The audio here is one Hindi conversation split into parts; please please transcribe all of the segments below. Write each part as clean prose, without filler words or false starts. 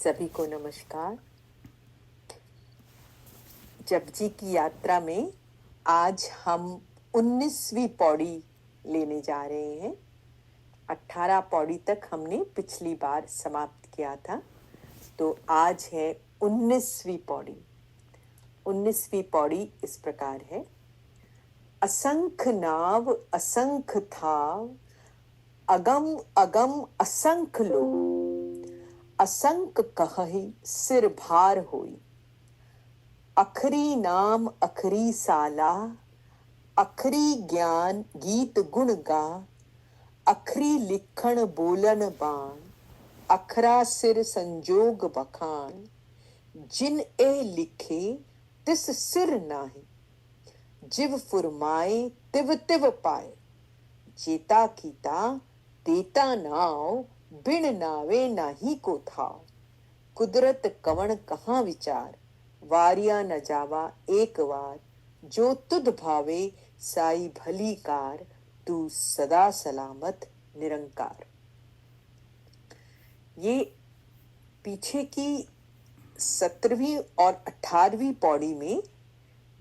सभी को नमस्कार। जपजी की यात्रा में आज हम 19वीं पौड़ी लेने जा रहे हैं। 18 पौड़ी तक हमने पिछली बार समाप्त किया था, तो आज है 19वीं पौड़ी। 19वीं पौड़ी इस प्रकार है। असंख नाव असंख थाव, अगम अगम असंख लो, असंख कहहि सिर भार होई, अखरी नाम अखरी साला, अखरी ज्ञान गीत गुण गा, अखरी लिखण बोलन बाण, अखरा सिर संजोग बखान, जिन ए लिखे तिस सिर नाही, जिव फुरमाए तिव तिव पाए, जेता कीता देता नाव, बिन नावे नाही को थाव, कुदरत कवण कहाँ विचार, वारिया न जावा एक वार, जो तुध भावे साई भली कार, तू सदा सलामत निरंकार। ये पीछे की 17वीं और 18वीं पौड़ी में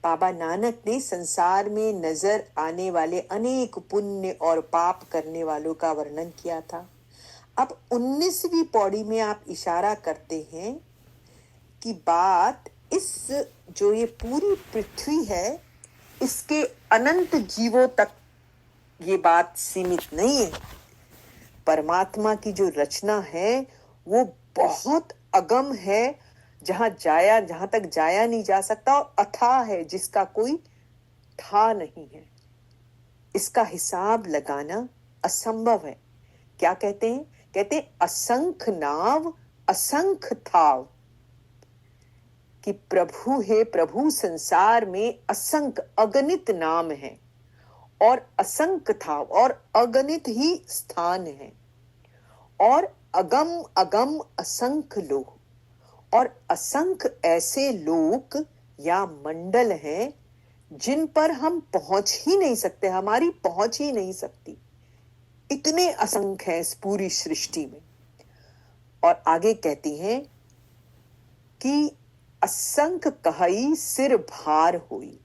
बाबा नानक ने संसार में नजर आने वाले अनेक पुण्य और पाप करने वालों का वर्णन किया था। अब 19वीं पौड़ी में आप इशारा करते हैं कि बात इस जो ये पूरी पृथ्वी है इसके अनंत जीवों तक ये बात सीमित नहीं है। परमात्मा की जो रचना है वो बहुत अगम है, जहां तक जाया नहीं जा सकता, और अथाह है जिसका कोई था नहीं है। इसका हिसाब लगाना असंभव है। क्या कहते हैं? कहते हैं असंख नाव असंख थाव, कि प्रभु है, प्रभु संसार में असंख्य अगणित नाम है और असंख्य था और अगणित ही स्थान है, और अगम अगम असंख्य लोक, और असंख्य ऐसे लोक या मंडल हैं जिन पर हम पहुंच ही नहीं सकते, हमारी पहुंच ही नहीं सकती। इतने असंख्य हैं इस पूरी सृष्टि में। और आगे कहती हैं कि असंख्य कहई सिर भार होई,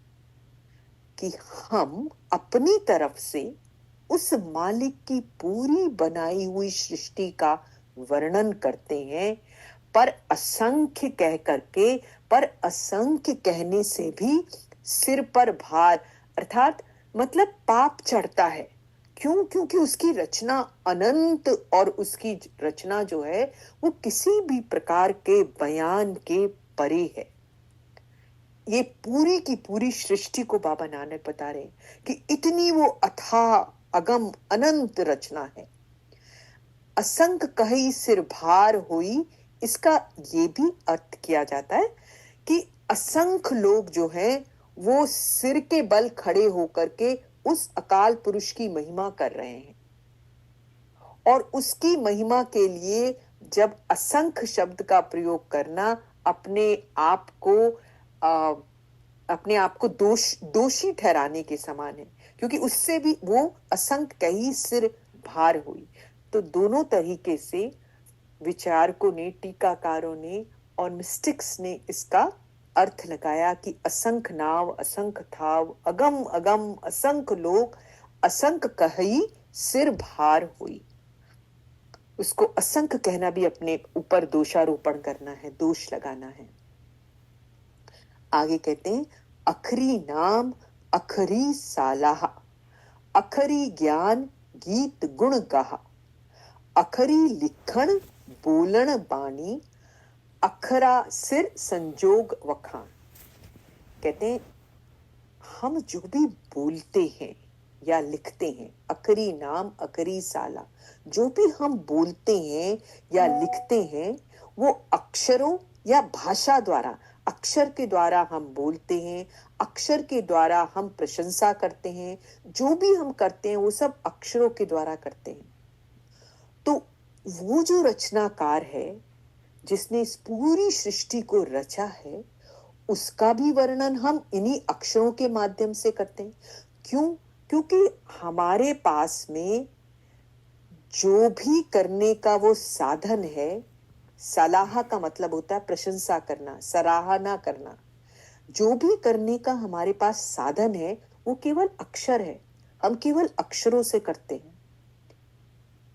कि हम अपनी तरफ से उस मालिक की पूरी बनाई हुई सृष्टि का वर्णन करते हैं, पर असंख्य कह करके, पर असंख्य कहने से भी सिर पर भार, अर्थात मतलब पाप चढ़ता है। क्यों? क्योंकि उसकी रचना अनंत, और उसकी रचना जो है वो किसी भी प्रकार के बयान के परे है। ये पूरी की पूरी सृष्टि को बाबा नानक बता रहे हैं कि इतनी वो अथाह अगम अनंत रचना है। असंख्य कही सिर भार होई, इसका ये भी अर्थ किया जाता है कि असंख्य लोग जो हैं वो सिर के बल खड़े होकर के उस अकाल पुरुष की महिमा कर रहे हैं, और उसकी महिमा के लिए जब असंख्य शब्द का प्रयोग करना अपने आप को दोषी ठहराने के समान है, क्योंकि उससे भी वो असंख्य कही सिर भार हुई। तो दोनों तरीके से विचारकों ने, टीकाकारों ने और मिस्टिक्स ने इसका अर्थ लगाया कि असंख्य नाव असंख्य थाव, अगम अगम असंख्य लोक, असंख्य कही सिर भार हुई। उसको असंख्य कहना भी अपने ऊपर दोषारोपण करना है, दोष लगाना है। आगे कहते हैं अखरी नाम अखरी सालाह, अखरी ज्ञान गीत गुण गाहा, अखरी लिखण बोलन बानी, अखरा सिर संजोग वखान। कहते हैं हम जो भी बोलते हैं या लिखते हैं, अखरी नाम अखरी साला, जो भी हम बोलते हैं या लिखते हैं वो अक्षरों या भाषा द्वारा, अक्षर के द्वारा हम बोलते हैं, अक्षर के द्वारा हम प्रशंसा करते हैं, जो भी हम करते हैं वो सब अक्षरों के द्वारा करते हैं। तो वो जो रचनाकार है जिसने इस पूरी सृष्टि को रचा है, उसका भी वर्णन हम इन्हीं अक्षरों के माध्यम से करते हैं। क्यों? क्योंकि हमारे पास में जो भी करने का वो साधन है सलाह का मतलब होता है प्रशंसा करना, सराहना करना। जो भी करने का हमारे पास साधन है वो केवल अक्षर है, हम केवल अक्षरों से करते हैं।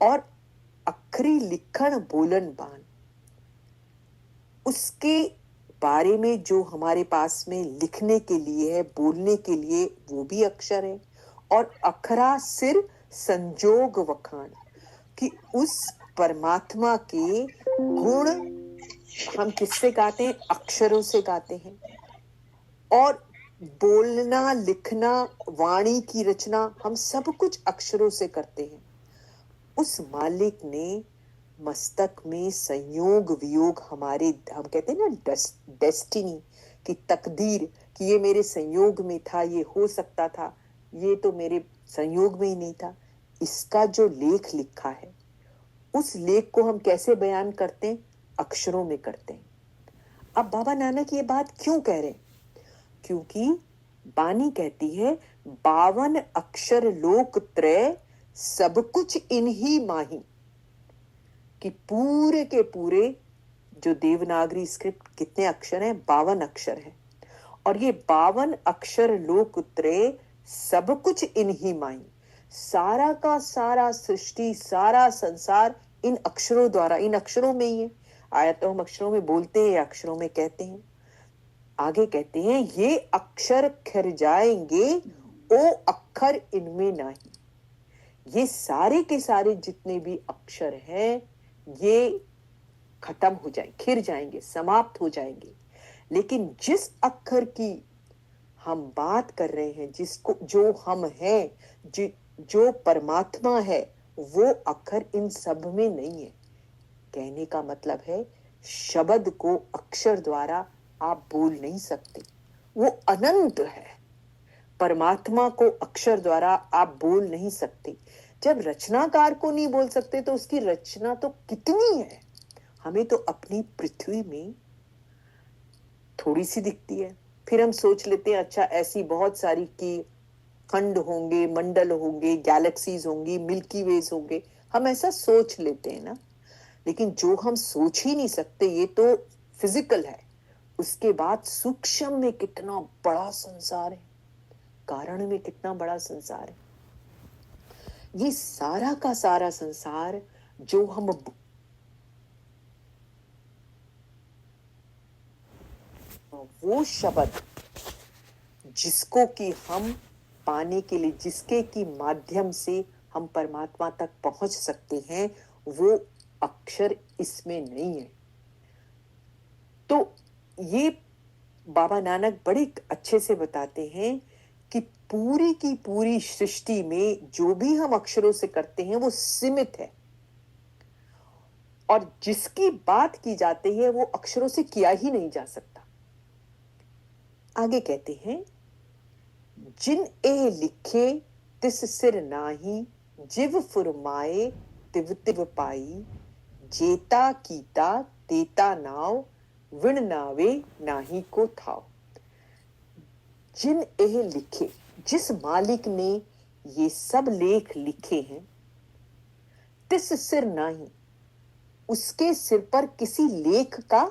और अखरी लिखण बोलन बान, उसके बारे में जो हमारे पास में लिखने के लिए है, बोलने के लिए, वो भी अक्षर है। और अखरा सिर संजोग वखान, कि उस परमात्मा के गुण हम किससे गाते हैं? अक्षरों से गाते हैं। और बोलना, लिखना, वाणी की रचना, हम सब कुछ अक्षरों से करते हैं। उस मालिक ने मस्तक में संयोग वियोग, हमारे, हम कहते हैं ना डेस्टिनी, की तकदीर, कि ये मेरे संयोग में था, ये हो सकता था, ये तो मेरे संयोग में ही नहीं था। इसका जो लेख लिखा है, उस लेख को हम कैसे बयान करते हैं? अक्षरों में करते हैं। अब बाबा नानक ये बात क्यों कह रहे हैं? क्योंकि बानी कहती है 52 अक्षर लोक त्रय सब कुछ इन्हीं माही, कि पूरे के पूरे जो देवनागरी स्क्रिप्ट, कितने अक्षर हैं? 52 अक्षर हैं। और ये 52 अक्षर लोक त्रय सब कुछ इन्हीं माही, सारा का सारा सृष्टि, सारा संसार इन अक्षरों द्वारा, इन अक्षरों में ही है। आया तो हम अक्षरों में बोलते हैं या अक्षरों में कहते हैं। आगे कहते हैं ये अक्षर खिर जाएंगे, ओ अक्षर इनमें नहीं। ये सारे के सारे जितने भी अक्षर हैं, ये खत्म हो जाए, खिर जाएंगे, समाप्त हो जाएंगे। लेकिन जिस अक्षर की हम बात कर रहे हैं, जिसको, जो हम हैं, जो परमात्मा है, वो अक्षर इन सब में नहीं है। कहने का मतलब है, शब्द को अक्षर द्वारा आप बोल नहीं सकते, वो अनंत है। परमात्मा को अक्षर द्वारा आप बोल नहीं सकते। जब रचनाकार को नहीं बोल सकते तो उसकी रचना तो कितनी है। हमें तो अपनी पृथ्वी में थोड़ी सी दिखती है, फिर हम सोच लेते हैं अच्छा ऐसी बहुत सारी की खंड होंगे, मंडल होंगे, गैलेक्सीज होंगी, मिल्की वेज होंगे, हम ऐसा सोच लेते हैं ना। लेकिन जो हम सोच ही नहीं सकते, ये तो फिजिकल है। उसके बाद सूक्ष्म में कितना बड़ा संसार है, कारण में कितना बड़ा संसार है। ये सारा का सारा संसार जो हम, वो शब्द जिसको कि हम पाने के लिए, जिसके की माध्यम से हम परमात्मा तक पहुंच सकते हैं, वो अक्षर इसमें नहीं है। तो ये बाबा नानक बड़े अच्छे से बताते हैं कि पूरी की पूरी सृष्टि में जो भी हम अक्षरों से करते हैं वो सीमित है, और जिसकी बात की जाती है वो अक्षरों से किया ही नहीं जा सकता। आगे कहते हैं, जिन ए लिखे तिस सिर नाही, जिव फुरमाए तिव तिव पाई, जेता कीता देता नाव, विण नावे नाही को थाव। जिन एह लिखे, जिस मालिक ने ये सब लेख लिखे हैं, तिस सिर नाही, उसके सिर पर किसी लेख का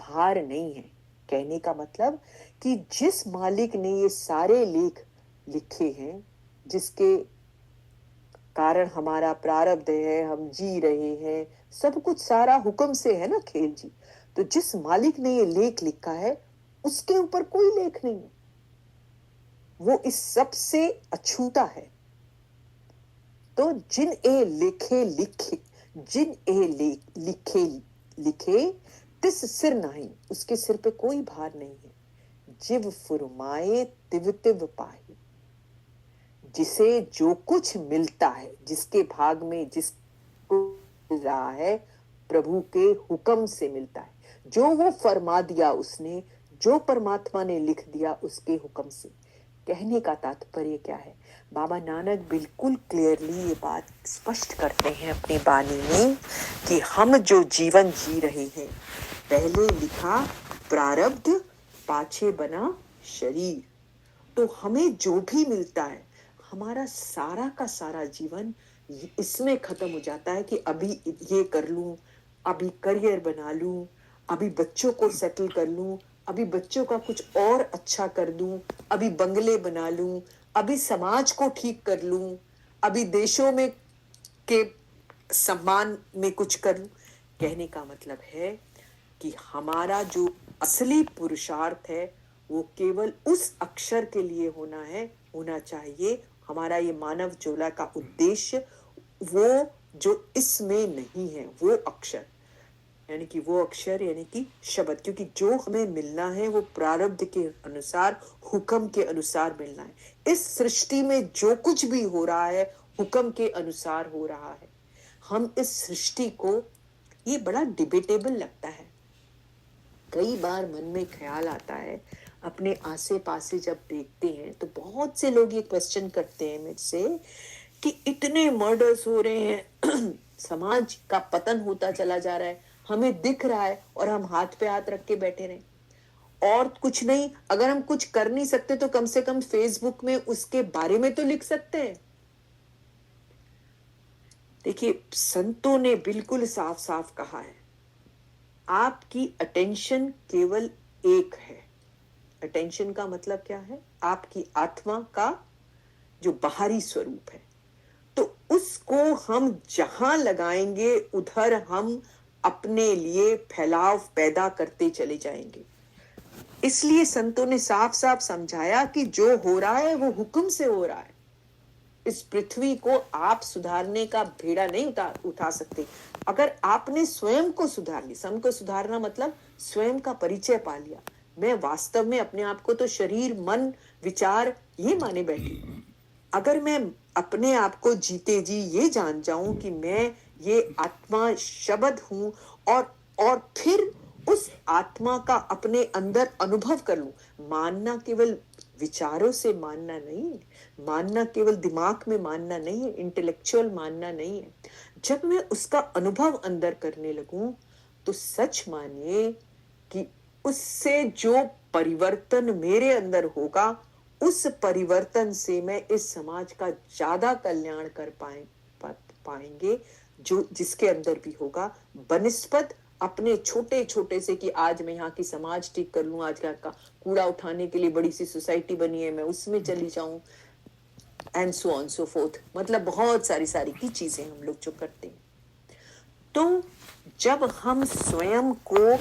भार नहीं है। कहने का मतलब कि जिस मालिक ने ये सारे लेख लिखे हैं, जिसके कारण हमारा प्रारब्ध है, हम जी रहे हैं, सब कुछ सारा हुक्म से है ना खेल जी। तो जिस मालिक ने ये लेख लिखा है, उसके ऊपर कोई लेख नहीं है, वो इस सब से अछूता है। तो जिन ए लिखे लिखे, जिन ए लिखे लिखे तिस सिर नहीं, उसके सिर पे कोई भार नहीं है। जिव फुरमाए तिव तिव पाही, जिसे जो कुछ मिलता है, जिसके भाग में जिसको मिल रहा है, प्रभु के हुक्म से मिलता है। जो वो फरमा दिया उसने, जो परमात्मा ने लिख दिया उसके हुक्म से। कहने का तात्पर्य क्या है? बाबा नानक बिल्कुल क्लियरली ये बात स्पष्ट करते हैं अपनी बानी में कि हम जो जीवन जी रहे हैं, पहले लिखा प्रारब्ध, पाछे बना शरीर। तो हमें जो भी मिलता है, हमारा सारा का सारा जीवन इसमें खत्म हो जाता है कि अभी ये कर लूं, अभी करियर बना लूं, अभी बच्चों को सेटल कर लूं, अभी बच्चों का कुछ और अच्छा कर दूं, अभी बंगले बना लूं, अभी समाज को ठीक कर लूं, अभी देशों में के सम्मान में कुछ कर लूं। कहने का मतलब है कि हमारा जो असली पुरुषार्थ है वो केवल उस अक्षर के लिए होना चाहिए। हमारा ये मानव जोला का उद्देश्य वो जो इसमें नहीं है, वो अक्षर यानी कि शब्द, क्योंकि जो हमें मिलना है वो प्रारब्ध के अनुसार, हुक्म के अनुसार मिलना है। इस सृष्टि में जो कुछ भी हो रहा है हुक्म के अनुसार हो रहा है। हम इस सृष्टि को, ये बड़ा डिबेटेबल लगता है, कई बार मन में ख्याल आता है अपने आसे पासे जब देखते हैं तो बहुत से लोग ये क्वेश्चन करते हैं मुझसे कि इतने मर्डर्स हो रहे हैं समाज का पतन होता चला जा रहा है, हमें दिख रहा है और हम हाथ पे हाथ रख के बैठे रहे और कुछ नहीं। अगर हम कुछ कर नहीं सकते तो कम से कम फेसबुक में उसके बारे में तो लिख सकते हैं। देखिए, संतों ने बिल्कुल साफ साफ कहा है, आपकी अटेंशन केवल एक है। अटेंशन का मतलब क्या है? आपकी आत्मा का जो बाहरी स्वरूप है, तो उसको हम जहां लगाएंगे उधर हम अपने लिए फैलाव पैदा करते चले जाएंगे। इसलिए संतों ने साफ साफ समझाया कि जो हो रहा है वो हुक्म से हो रहा है। इस पृथ्वी को आप सुधारने का भेड़ा नहीं उठा सकते। अगर आपने स्वयं को सुधार लिया, स्वयं को सुधारना मतलब स्वयं का परिचय पा लिया, मैं वास्तव में अपने आप को तो शरीर, मन, विचार ये माने बैठी, अगर मैं अपने आप को जीते जी ये जान जाऊं कि मैं ये आत्मा शब्द हूं और फिर उस आत्मा का अपने अंदर अनुभव कर लूं। मानना केवल विचारों से मानना नहीं है, मानना केवल दिमाग में मानना नहीं है, इंटेलेक्चुअल मानना नहीं है। जब मैं उसका अनुभव अंदर करने लगूं तो सच मानिए कि उससे जो परिवर्तन मेरे अंदर होगा, उस परिवर्तन से मैं इस समाज का ज्यादा कल्याण कर पाएंगे जो जिसके अंदर भी होगा, बनिस्बत अपने छोटे छोटे से कि आज मैं यहाँ की समाज ठीक कर लूं, आज का कूड़ा उठाने के लिए बड़ी सी सोसाइटी बनी है, मैं उसमें चली जाऊं, and so on so fourth. मतलब बहुत सारी की चीजें हम लोग जो करते हैं। तो जब हम स्वयं को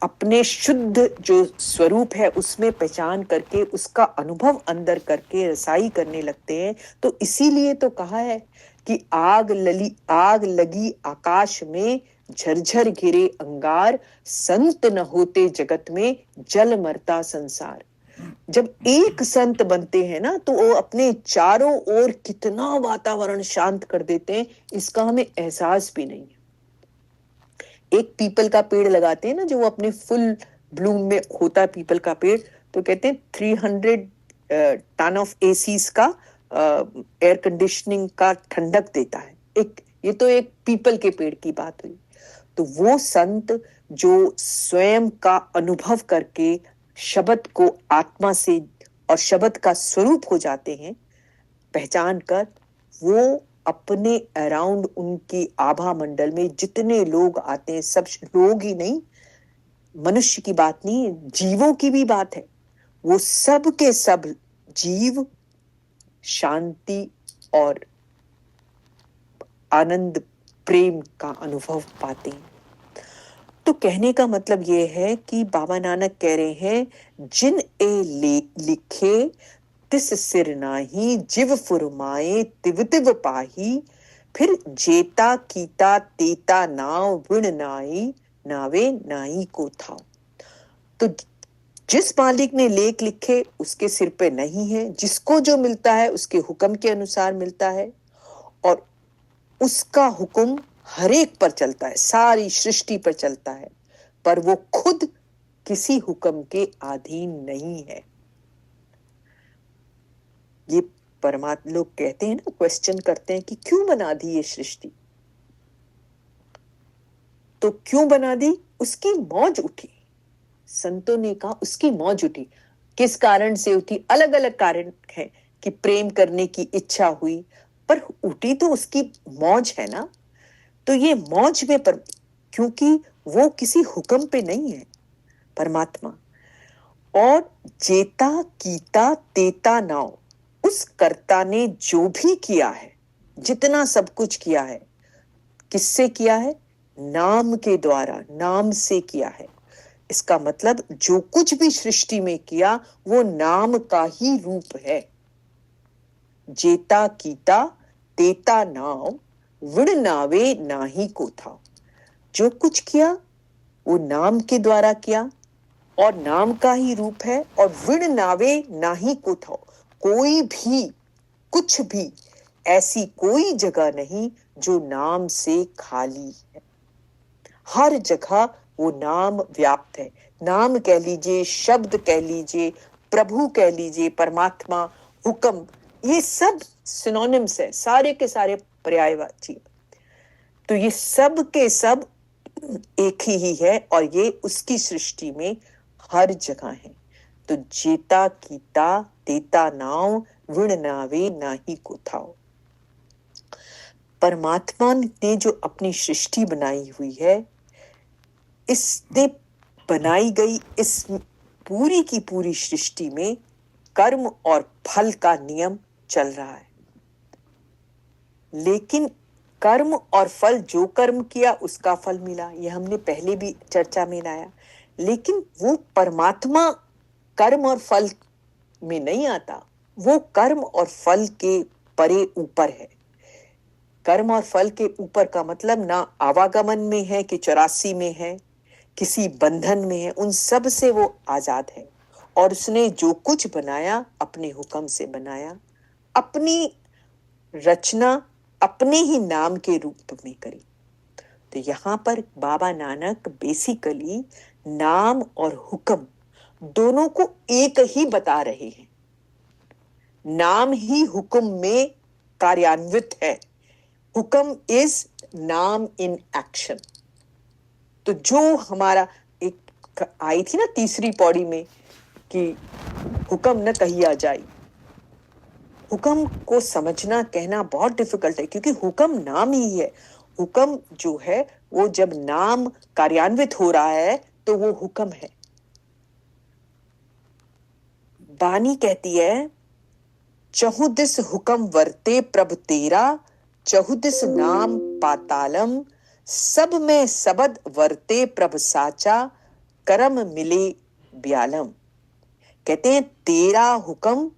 अपने शुद्ध जो स्वरूप है उसमें पहचान करके उसका अनुभव अंदर करके रसाई करने लगते हैं, तो इसीलिए तो कहा है कि आग लगी आकाश में, झरझर गिरे अंगार, संत न होते जगत में, जल मरता संसार। जब एक संत बनते हैं ना तो वो अपने चारों ओर कितना वातावरण शांत कर देते हैं, इसका हमें एहसास भी नहीं है। एक पीपल का पेड़ लगाते हैं ना, जो वो अपने फुल ब्लूम में होता है पीपल का पेड़, तो कहते हैं 300 टन ऑफ एसीज का एयर कंडीशनिंग का ठंडक देता है। ये तो एक पीपल के पेड़ की बात हुई। तो वो संत जो स्वयं का अनुभव करके शब्द को आत्मा से और शब्द का स्वरूप हो जाते हैं, पहचान कर वो अपने अराउंड उनकी आभा मंडल में जितने लोग आते हैं, सब लोग ही नहीं, मनुष्य की बात नहीं, जीवों की भी बात है, वो सब के सब जीव शांति और आनंद प्रेम का अनुभव पाते हैं। तो कहने का मतलब ये है कि बाबा नानक कह रहे हैं, जिन लिखे तिस सिर नाही, जिव फुरमाए तिव तिव पाही, फिर जेता कीता तेता नाव, विण नाई नावे नाई को थाओ। तो जिस मालिक ने लेख लिखे उसके सिर पे नहीं है, जिसको जो मिलता है उसके हुक्म के अनुसार मिलता है, और उसका हुक्म हर एक पर चलता है, सारी सृष्टि पर चलता है, पर वो खुद किसी हुक्म के अधीन नहीं है। ये परमात्मा लोग कहते हैं ना, क्वेश्चन करते हैं कि क्यों बना दी ये सृष्टि, तो क्यों बना दी? उसकी मौज उठी। संतों ने कहा उसकी मौज उठी। किस कारण से उठी? अलग अलग कारण है कि प्रेम करने की इच्छा हुई, पर उठी तो उसकी मौज है ना। तो ये मौज में पर क्योंकि वो किसी हुक्म पे नहीं है, परमात्मा। और जेता कीता तेता नाउ, उस कर्ता ने जो भी किया है, जितना सब कुछ किया है, किससे किया है? नाम के द्वारा, नाम से किया है। इसका मतलब जो कुछ भी सृष्टि में किया वो नाम का ही रूप है। जेता कीता तेता नाव, विण नावे नाही को था। जो कुछ किया वो नाम के द्वारा किया और नाम का ही रूप है। और विण नावे नाही को था, कोई भी, कुछ भी, ऐसी कोई जगह नहीं जो नाम से खाली है। हर जगह वो नाम व्याप्त है। नाम कह लीजिए, शब्द कह लीजिए, प्रभु कह लीजिए, परमात्मा, हुक्म, ये सब सिनोनिम्स है, सारे के सारे पर्यायवाची। तो ये सब के सब एक ही है और ये उसकी सृष्टि में हर जगह है। तो जेता कीता तेता नाव, विण नावे नाही को थाओ। परमात्मा ने जो अपनी सृष्टि बनाई हुई है, इसने बनाई गई इस पूरी की पूरी सृष्टि में कर्म और फल का नियम चल रहा है। लेकिन कर्म और फल, जो कर्म किया उसका फल मिला, ये हमने पहले भी चर्चा में लाया। लेकिन वो परमात्मा कर्म और फल में नहीं आता, वो कर्म और फल के परे ऊपर है। कर्म और फल के ऊपर का मतलब ना आवागमन में है कि 84 में है, किसी बंधन में है, उन सब से वो आजाद है। और उसने जो कुछ बनाया अपने हुक्म से बनाया, अपनी रचना अपने ही नाम के रूप में करी। तो यहाँ पर बाबा नानक बेसिकली नाम और हुक्म दोनों को एक ही बता रहे हैं। नाम ही हुक्म में कार्यान्वित है। हुक्म इज नाम इन एक्शन। तो जो हमारा एक आई थी ना तीसरी पौड़ी में कि हुक्म न कहिया जाए, हुक्म को समझना कहना बहुत डिफिकल्ट है क्योंकि हुक्म नाम ही है। हुक्म जो है वो जब नाम कार्यान्वित हो रहा है तो वो हुक्म है। बानी कहती है, चहुदिस हुक्म वर्ते प्रभ तेरा, चहुदिस नाम पातालम, सब में सबद वर्ते प्रभ साचा, करम मिले ब्यालम। कहते हैं तेरा हुक्म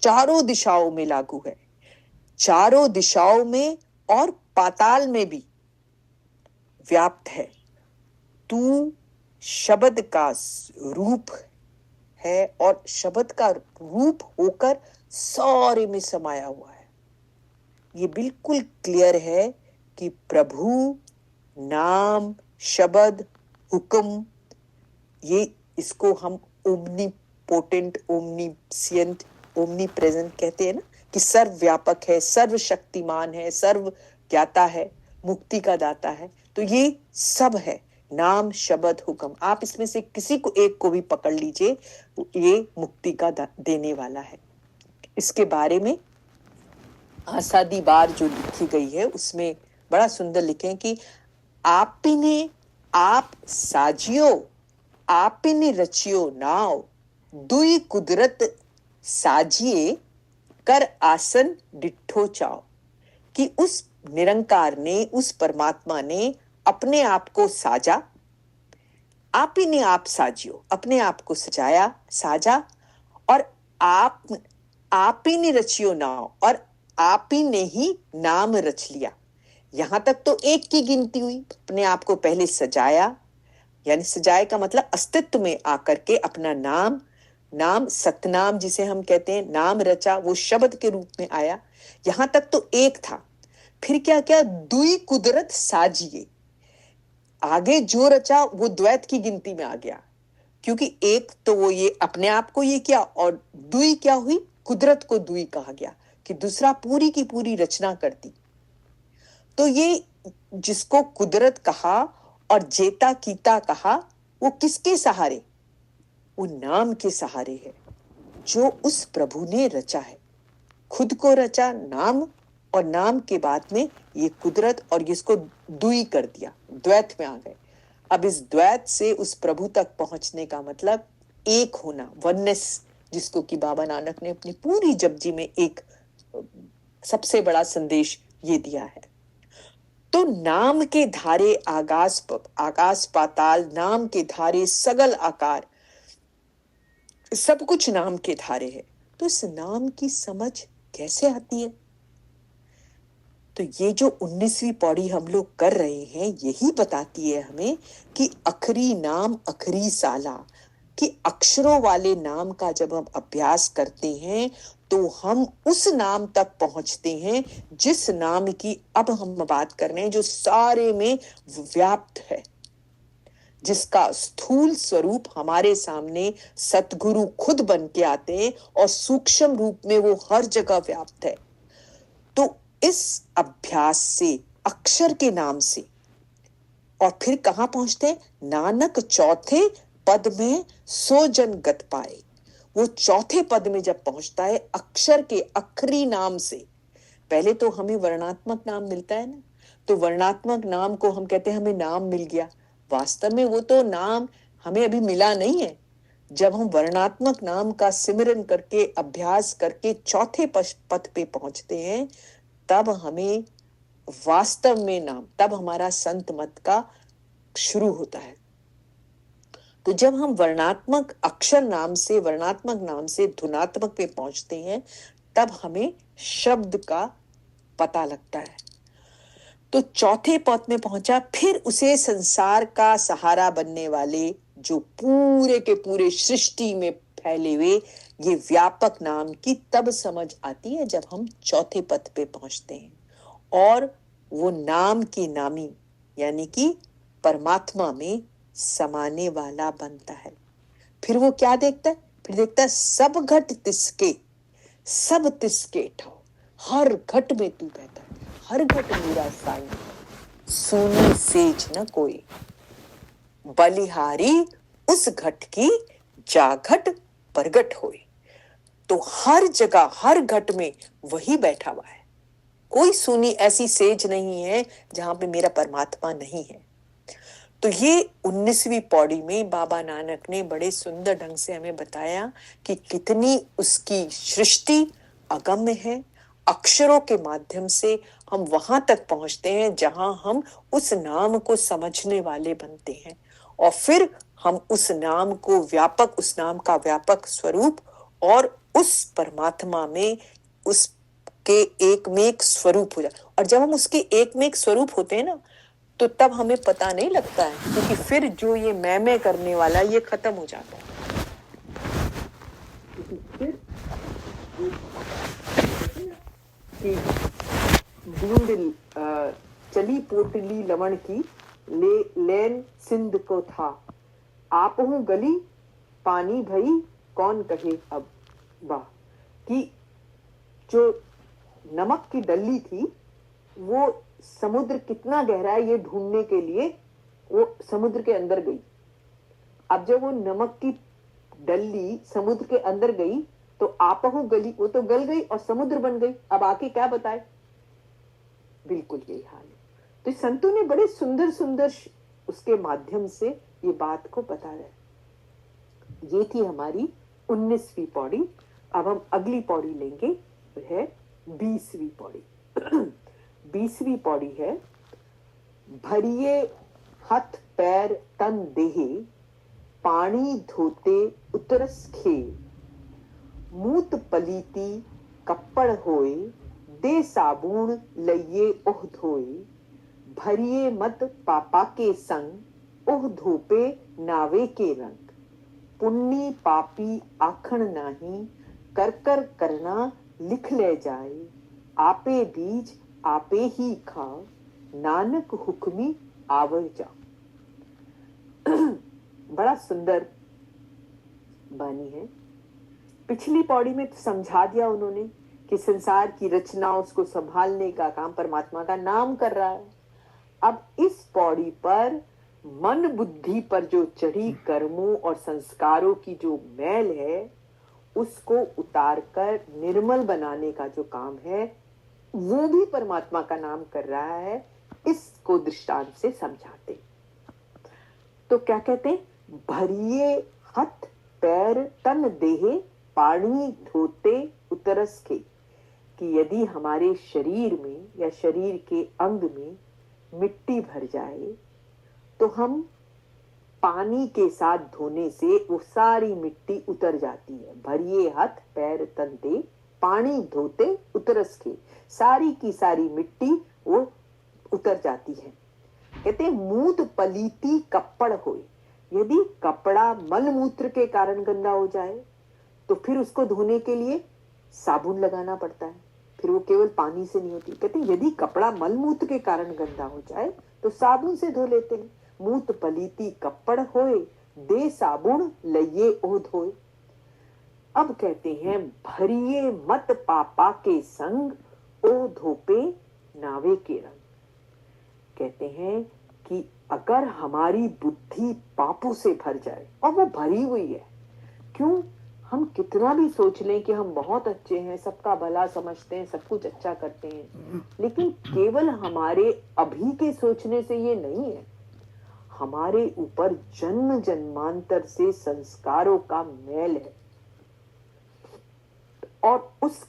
चारों दिशाओं में लागू है, चारों दिशाओं में और पाताल में भी व्याप्त है। तू शब्द का रूप है और शब्द का रूप होकर सारे में समाया हुआ है। ये बिल्कुल क्लियर है कि प्रभु, नाम, शब्द, हुक्म, ये इसको हम ओमनीपोटेंट, ओमनीसिएंट, ओमनी प्रेजेंट कहते हैं ना, कि सर्वव्यापक है, सर्वशक्तिमान है, सर्व ज्ञाता है, मुक्ति का दाता है। तो ये सब है, नाम, शब्द, हुक्म। आप इसमें से किसी को एक को भी पकड़ लीजिए, ये मुक्ति का देने वाला है। इसके बारे में आसादी बार जो लिखी गई है उसमें बड़ा सुंदर लिखे कि आपने आप साजियो, आपने रचियो नाव, दुई कुदरत साजिए, कर आसन डिठो चाओ। कि उस निरंकार ने, उस परमात्मा ने अपने आप को साजा, आप ही ने आप साजियो, अपने आप को सजाया, साजा, और आप ही ने रचियो नाव, और आप ही ने ही नाम रच लिया। यहां तक तो एक की गिनती हुई, अपने आप को पहले सजाया, यानी सजाए का मतलब अस्तित्व में आकर के अपना नाम, नाम सतनाम जिसे हम कहते हैं, नाम रचा, वो शब्द के रूप में आया। यहां तक तो एक था। फिर क्या क्या, दुई कुदरत साजिए, आगे जो रचा वो द्वैत की गिनती में आ गया, क्योंकि एक तो वो ये अपने आप को ये किया, और दुई क्या हुई, कुदरत को दुई कहा गया कि दूसरा पूरी की पूरी रचना कर दी। तो ये जिसको कुदरत कहा और जेता कीता कहा, वो किसके सहारे, वो नाम के सहारे है जो उस प्रभु ने रचा है। खुद को रचा नाम, और नाम के बाद में ये कुदरत, और इसको दुई कर दिया, द्वैत में आ गए। अब इस द्वैत से उस प्रभु तक पहुंचने का मतलब एक होना, वननेस, जिसको कि बाबा नानक ने अपनी पूरी जपजी में एक सबसे बड़ा संदेश ये दिया है। तो नाम के धारे आकाश पाताल, नाम के धारे सगल आकार, सब कुछ नाम के धारे है। तो इस नाम की समझ कैसे आती है? तो ये जो 19वीं पौड़ी हम लोग कर रहे हैं, यही बताती है हमें कि अखरी नाम अखरी साला, कि अक्षरों वाले नाम का जब हम अभ्यास करते हैं तो हम उस नाम तक पहुंचते हैं जिस नाम की अब हम बात कर रहे हैं, जो सारे में व्याप्त है, जिसका स्थूल स्वरूप हमारे सामने सतगुरु खुद बन के आते हैं और सूक्ष्म रूप में वो हर जगह व्याप्त है। तो इस अभ्यास से, अक्षर के नाम से, और फिर कहां पहुंचते हैं? नानक चौथे पद में सो जन गत पाए। वो चौथे पद में जब पहुंचता है अक्षर के अखरी नाम से, पहले तो हमें वर्णात्मक नाम मिलता है ना, तो वर्णात्मक नाम को हम कहते हैं हमें नाम मिल गया। वास्तव में वो तो नाम हमें अभी मिला नहीं है। जब हम वर्णात्मक नाम का सिमरन करके, अभ्यास करके चौथे पद पे पहुंचते हैं, तब हमें वास्तव में नाम, तब हमारा संत मत का शुरू होता है। तो जब हम वर्णात्मक अक्षर नाम से, वर्णात्मक नाम से धुनात्मक पे पहुंचते हैं, तब हमें शब्द का पता लगता है। तो चौथे पद में पहुंचा, फिर उसे संसार का सहारा बनने वाले, जो पूरे के पूरे सृष्टि में फैले हुए ये व्यापक नाम की तब समझ आती है जब हम चौथे पद पे पहुंचते हैं और वो नाम की नामी यानी कि परमात्मा में समाने वाला बनता है। फिर वो क्या देखता है? फिर देखता है सब घट तिसके, सब तिसके ठाओ, हर घट में तू बहता है, हर घट मेरा साईं, सुनी सेज न कोई, बलिहारी उस घट की जाघट प्रगट होए। तो हर जगह, हर घट में वही बैठा हुआ है, कोई सुनी ऐसी सेज नहीं है जहां पे मेरा परमात्मा नहीं है। तो ये 19वीं पौड़ी में बाबा नानक ने बड़े सुंदर ढंग से हमें बताया कि कितनी उसकी सृष्टि अगम्य है। अक्षरों के माध्यम से हम वहां तक पहुंचते हैं जहां हम उस नाम को समझने वाले बनते हैं और फिर हम उस नाम को व्यापक, उस नाम का व्यापक स्वरूप और उस परमात्मा में उसके एक में एक स्वरूप हो जाए। और जब हम उसके एक में एक स्वरूप होते हैं ना, तो तब हमें पता नहीं लगता है, क्योंकि फिर जो ये मैं करने वाला ये खत्म हो जाता है। फिर बूंद चली पोटली लवण की, लेन सिंध को था, आप हूं गली पानी भई कौन कहे अब वाह। कि जो नमक की डल्ली थी वो समुद्र कितना गहरा है ये ढूंढने के लिए वो समुद्र के अंदर गई। अब जब वो नमक की डल्ली समुद्र के अंदर गई तो आपहु गली, वो तो गल गई और समुद्र बन गई। अब आके क्या बताए? बिल्कुल यही हाल है। तो संतों ने बड़े सुंदर सुंदर उसके माध्यम से ये बात को बता रहे। ये थी हमारी 19वीं पौड़ी। अब हम अगली पौड़ी लेंगे, वो है 20वीं पौड़ी। 20वीं पौड़ी है, भरिए हथ पैर तन देहे, पानी धोते उतरस खे, मूत पलीती कप्पड़ होए, दे साबुन लइये ओह धोए, भरिए मत पापा के संग, ओह धोपे नावे के रंग, पुण्य पापी आखण नाही, कर कर करना लिख ले जाए, आपे बीज आपे ही खाओ, नानक हुक्मी आवर जाओ। बड़ा सुंदर बानी है। पिछली पौड़ी में तो समझा दिया उन्होंने कि संसार की रचना, उसको संभालने का काम परमात्मा का नाम कर रहा है। अब इस पौड़ी पर मन बुद्धि पर जो चढ़ी कर्मों और संस्कारों की जो मैल है उसको उतारकर निर्मल बनाने का जो काम है वो भी परमात्मा का नाम कर रहा है। इसको दृष्टांत से समझाते। तो क्या कहते हैं, भरिए हथ पैर तन देहे पानी धोते उतरस के, कि यदि हमारे शरीर में या शरीर के अंग में मिट्टी भर जाए तो हम पानी के साथ धोने से वो सारी मिट्टी उतर जाती है। भरिए हाथ पैर तन दे पानी धोते उतरस के, सारी की सारी मिट्टी वो उतर जाती है। कहते मूत पलीती कपड़ होए, यदि कपड़ा मल मूत्र के कारण गंदा हो जाए तो फिर उसको धोने के लिए साबुन लगाना पड़ता है, फिर वो केवल पानी से नहीं होती। कहते यदि कपड़ा मल मूत्र के कारण गंदा हो जाए तो साबुन से धो लेते हैं। मूत पलीती कपड़ होए दे साबुन लइये ओ धोए। अब कहते हैं भरिए मत पापा के संग ओ धोपे नावे के रंग। कहते हैं कि अगर हमारी बुद्धि पापों से भर जाए, और वो भरी हुई है, क्यों, हम कितना भी सोच लें कि हम बहुत अच्छे हैं, सबका भला समझते हैं, सब कुछ अच्छा करते हैं, लेकिन केवल हमारे अभी के सोचने से ये नहीं है। हमारे ऊपर जन्म जन्मांतर से संस्कारों का मैल है, और उस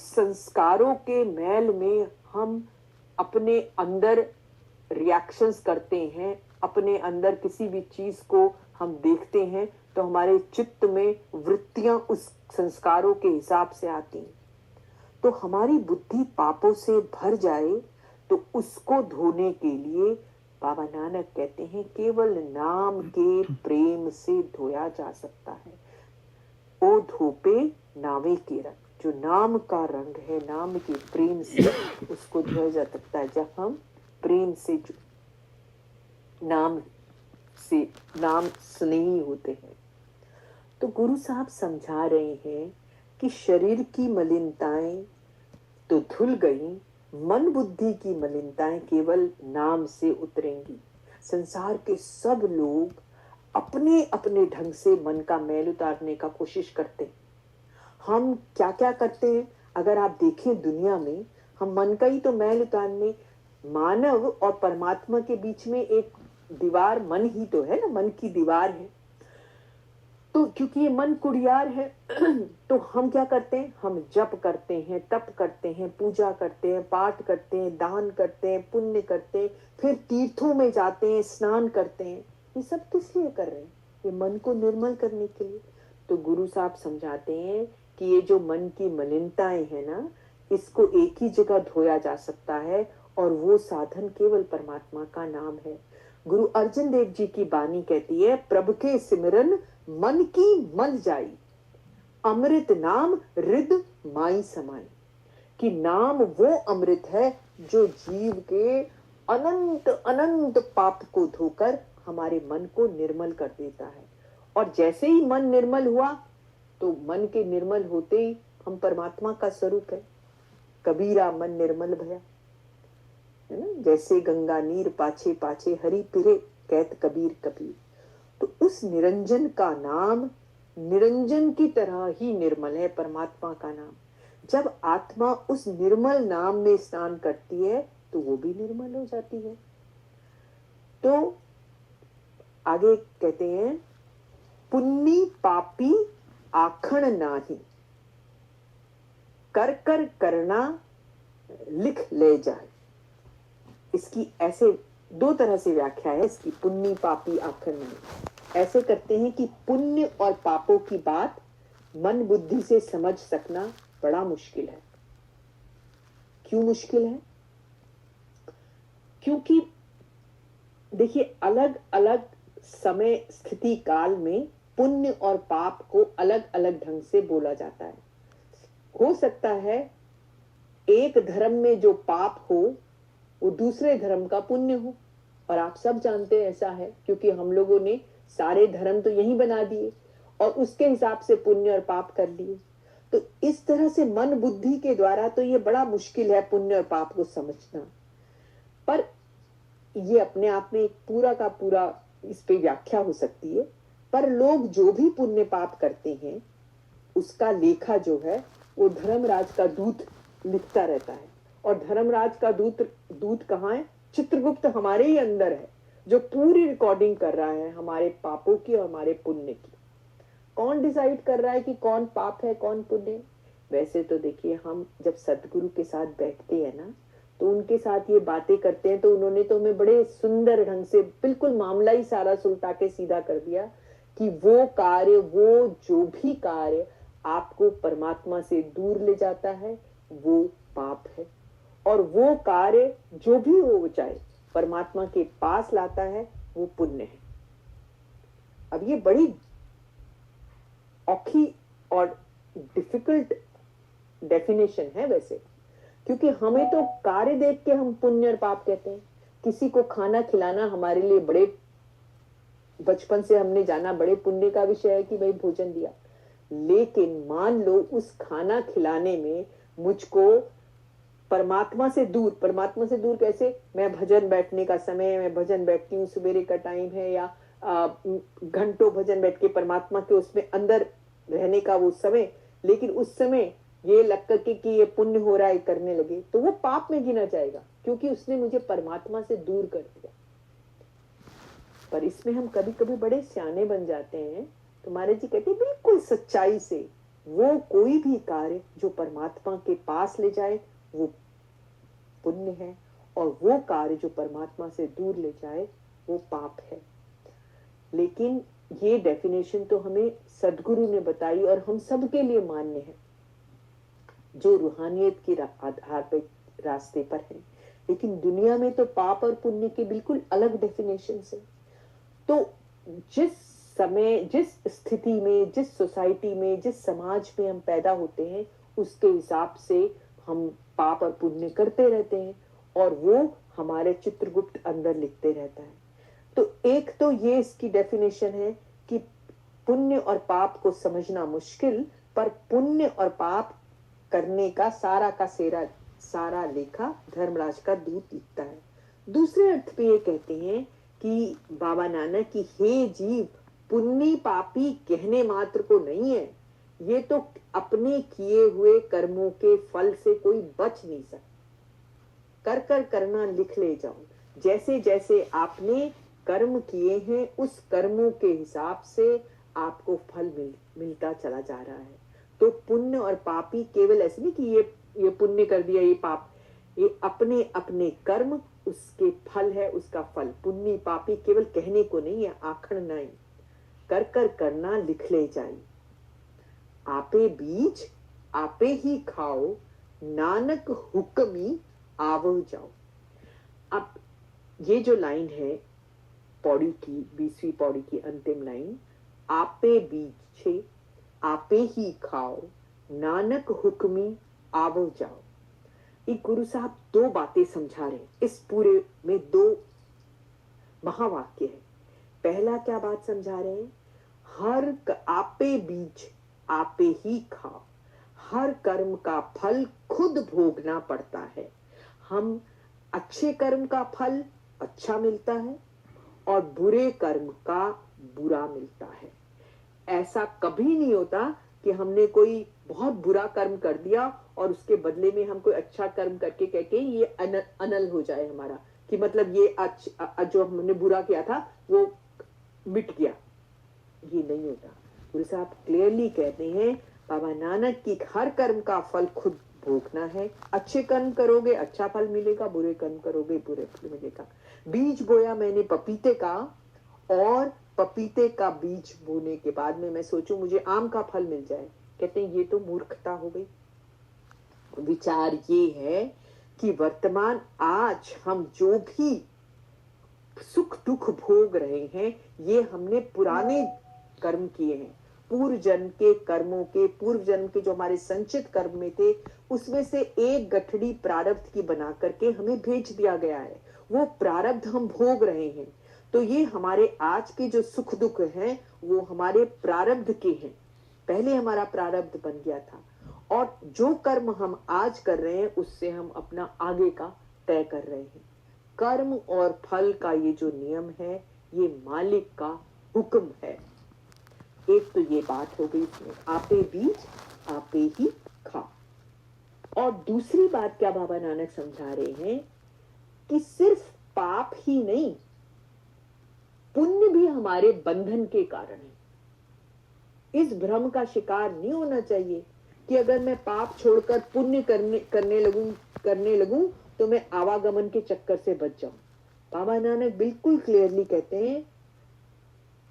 संस्कारों के मैल में हम अपने अंदर रिएक्शंस करते हैं, अपने अंदर किसी भी चीज को हम देखते हैं तो हमारे चित्त में वृत्तियां उस संस्कारों के हिसाब से आती हैं। तो हमारी बुद्धि पापों से भर जाए तो उसको धोने के लिए बाबा नानक कहते हैं केवल नाम के प्रेम से धोया जा सकता है। ओ धोपे नावे के रंग, जो नाम का रंग है, नाम के प्रेम से उसको धोया जा सकता है। जब हम प्रेम से नाम स्नेही होते हैं। तो गुरु साहब समझा रहे हैं कि शरीर की मलिनताएं तो धुल गई, मन बुद्धि की मलिनताएं केवल नाम से उतरेंगी। संसार के सब लोग अपने अपने ढंग से मन का मैल उतारने का कोशिश करते हैं। हम क्या क्या करते हैं, अगर आप देखें दुनिया में, हम मन का ही तो मैल उतारने, मानव और परमात्मा के बीच में एक दीवार मन ही तो है ना, मन की दीवार है। तो क्योंकि ये मन कुड़ियार है तो हम क्या करते हैं, हम जप करते हैं, तप करते हैं, पूजा करते हैं, पाठ करते हैं, दान करते हैं, पुण्य करते हैं, फिर तीर्थों में जाते हैं, स्नान करते हैं। ये सब किस लिए कर रहे हैं, ये मन को निर्मल करने के लिए। तो गुरु साहब समझाते हैं कि ये जो मन की मलिनताएं है ना, इसको एक ही जगह धोया जा सकता है, और वो साधन केवल परमात्मा का नाम है। गुरु अर्जन देव जी की बानी कहती है, प्रभु के सिमरन मन की मल जाई, अमृत नाम रिद माई समाई। कि नाम वो अमृत है जो जीव के अनंत अनंत पाप को धोकर हमारे मन को निर्मल कर देता है। और जैसे ही मन निर्मल हुआ तो मन के निर्मल होते ही हम परमात्मा का स्वरूप है। कबीरा मन निर्मल भया, है ना, जैसे गंगा नीर पाछे पाछे हरि पिरे कहत कबीर कबीर। तो उस निरंजन का नाम निरंजन की तरह ही निर्मल है, परमात्मा का नाम। जब आत्मा उस निर्मल नाम में स्नान करती है तो वो भी निर्मल हो जाती है। तो आगे कहते हैं, पुन्नी पापी आखण नाही, कर कर करना लिख ले जाए। इसकी ऐसे दो तरह से व्याख्या है इसकी, पुण्य पापी आखण नहीं। ऐसे करते हैं कि पुण्य और पापों की बात मन बुद्धि से समझ सकना बड़ा मुश्किल है। क्यों मुश्किल है? क्योंकि देखिए, अलग अलग समय स्थिति काल में पुण्य और पाप को अलग अलग ढंग से बोला जाता है। हो सकता है एक धर्म में जो पाप हो वो दूसरे धर्म का पुण्य हो, और आप सब जानते हैं ऐसा है, क्योंकि हम लोगों ने सारे धर्म तो यही बना दिए और उसके हिसाब से पुण्य और पाप कर लिए। तो इस तरह से मन बुद्धि के द्वारा तो ये बड़ा मुश्किल है पुण्य और पाप को समझना। पर ये अपने आप में एक पूरा का पूरा इस पे व्याख्या हो सकती है। पर लोग जो भी पुण्य पाप करते हैं उसका लेखा जो है वो धर्मराज का दूत लिखता रहता है। और धर्मराज का दूत कहाँ है? चित्रगुप्त हमारे ही अंदर है। जो पूरी रिकॉर्डिंग कर रहा है हमारे पापों की और हमारे पुण्य की। कौन डिसाइड कर रहा है कि कौन पाप है कौन पुण्य है? वैसे तो देखिए, हम जब सदगुरु के साथ बैठते हैं ना, तो उनके साथ ये बातें करते हैं, तो उन्होंने तो हमें बड़े सुंदर ढंग से बिल्कुल मामला ही सारा सुलटा के सीधा कर दिया कि वो कार्य, वो जो भी कार्य आपको परमात्मा से दूर ले जाता है वो पाप है, और वो कार्य जो भी हो चाहे परमात्मा के पास लाता है वो पुण्य है। अब ये बड़ी औखी और डिफिकल्ट डेफिनेशन है वैसे, क्योंकि हमें तो कार्य देख के हम पुण्य और पाप कहते हैं। किसी को खाना खिलाना हमारे लिए बड़े, बचपन से हमने जाना बड़े पुण्य का विषय है कि भाई भोजन दिया, लेकिन मान लो उस खाना खिलाने में मुझको परमात्मा से दूर कैसे? मैं भजन बैठने का समय, मैं भजन बैठती हूँ, सवेरे का टाइम है, या घंटों भजन बैठ के परमात्मा के उसमें अंदर रहने का वो समय, लेकिन उस समय ये लग करके कि ये पुण्य हो रहा है करने लगे, तो वो पाप में गिना जाएगा, क्योंकि उसने मुझे परमात्मा से दूर कर दिया। पर इसमें हम कभी कभी बड़े सियाने बन जाते हैं। तुम्हारे जी कहते बिल्कुल सच्चाई से, वो कोई भी कार्य जो परमात्मा के पास ले जाए वो पुण्य है, और वो कार्य जो परमात्मा से दूर ले जाए वो पाप है। लेकिन ये डेफिनेशन तो हमें सदगुरु ने बताई और हम सबके लिए मान्य है जो रूहानियत के आधार पर रास्ते पर है। लेकिन दुनिया में तो पाप और पुण्य के बिल्कुल अलग डेफिनेशन है। तो जिस समय, जिस स्थिति में, जिस सोसाइटी में, जिस समाज में हम पैदा होते हैं, उसके हिसाब से हम पाप और पुण्य करते रहते हैं, और वो हमारे चित्रगुप्त अंदर लिखते रहता है। तो एक तो ये इसकी डेफिनेशन है कि पुण्य और पाप को समझना मुश्किल, पर पुण्य और पाप करने का सारा लेखा धर्मराज का दूत लिखता है। दूसरे अर्थ पे ये कहते हैं कि बाबा नानक की हे जीव, पुण्य पापी कहने मात्र को नहीं है, ये तो अपने किए हुए कर्मों के फल से कोई बच नहीं सकता। कर कर करना लिख ले जाओ, जैसे जैसे आपने कर्म किए हैं उस कर्मों के हिसाब से आपको फल मिलता चला जा रहा है। तो पुण्य और पापी केवल ऐसे नहीं कि ये पुण्य कर दिया ये पाप, ये अपने अपने कर्म उसके फल है, उसका फल। पुण्य पापी केवल कहने को नहीं है, आखण नहीं, कर कर करना लिख ले जाई, आपे बीज आपे ही खाओ, नानक हुक्मी आवो जाओ। अब ये जो लाइन है पौड़ी की, 20वीं पौड़ी की अंतिम लाइन, आपे बीज आपे ही खाओ, नानक हुक्मी आवो जाओ। एक गुरु साहब दो बातें समझा रहे, इस पूरे में दो महावाक्य है। पहला क्या बात समझा रहे हैं? हर आपे बीज आपे ही खाओ, हर कर्म का फल खुद भोगना पड़ता है। हम अच्छे कर्म का फल अच्छा मिलता है और बुरे कर्म का बुरा मिलता है। ऐसा कभी नहीं होता कि हमने कोई बहुत बुरा कर्म कर दिया और उसके बदले में हम कोई अच्छा कर्म करके कह के ये अनल हो जाए हमारा, कि मतलब ये जो हमने बुरा किया था वो मिट गया। ये नहीं होता। गुरु साहब क्लियरली कहते हैं, बाबा नानक की हर कर्म का फल खुद भोगना है। अच्छे कर्म करोगे अच्छा फल मिलेगा, बुरे कर्म करोगे बुरे फल मिलेगा। बीज बोया मैंने पपीते का, और पपीते का बीज बोने के बाद में मैं सोचूं मुझे आम का फल मिल जाए, कहते हैं ये तो मूर्खता हो गई। विचार ये है कि वर्तमान आज हम जो भी सुख दुख भोग रहे हैं ये हमने पुराने कर्म किए हैं, पूर्व जन्म के कर्मों के, पूर्व जन्म के जो हमारे संचित कर्म में थे उसमें से एक गठड़ी प्रारब्ध की बना करके हमें भेज दिया गया है। वो प्रारब्ध हम भोग रहे हैं। तो ये हमारे आज के जो सुख दुख हैं वो हमारे प्रारब्ध के हैं। पहले हमारा प्रारब्ध बन गया था, और जो कर्म हम आज कर रहे हैं उससे हम अपना आगे का तय कर रहे हैं। कर्म और फल का ये जो नियम है ये मालिक का हुक्म है। एक तो ये बात हो गई इसमें, आपे बीज आपे ही खा। और दूसरी बात क्या बाबा नानक समझा रहे हैं कि सिर्फ पाप ही नहीं, पुण्य भी हमारे बंधन के कारण है। इस भ्रम का शिकार नहीं होना चाहिए कि अगर मैं पाप छोड़कर पुण्य करने लगूं तो मैं आवागमन के चक्कर से बच जाऊं। बाबा नानक बिल्कुल क्लियरली कहते हैं,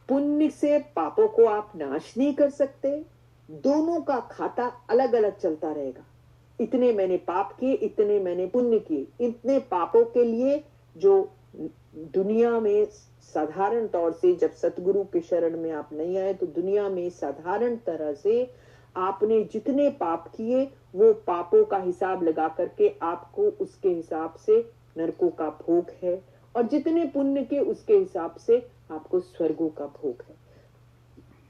पुण्य से पापों को आप नाश नहीं कर सकते, दोनों का खाता अलग अलग चलता रहेगा। इतने मैंने पाप किए, इतने मैंने पुण्य किए। इतने पापों के लिए जो दुनिया में साधारण तौर से, जब सतगुरु के शरण में आप नहीं आए तो दुनिया में साधारण तरह से आपने जितने पाप किए वो पापों का हिसाब लगा करके आपको उसके हिसाब से नरकों का भोग है, और जितने पुण्य के उसके हिसाब से आपको स्वर्गों का भोग है।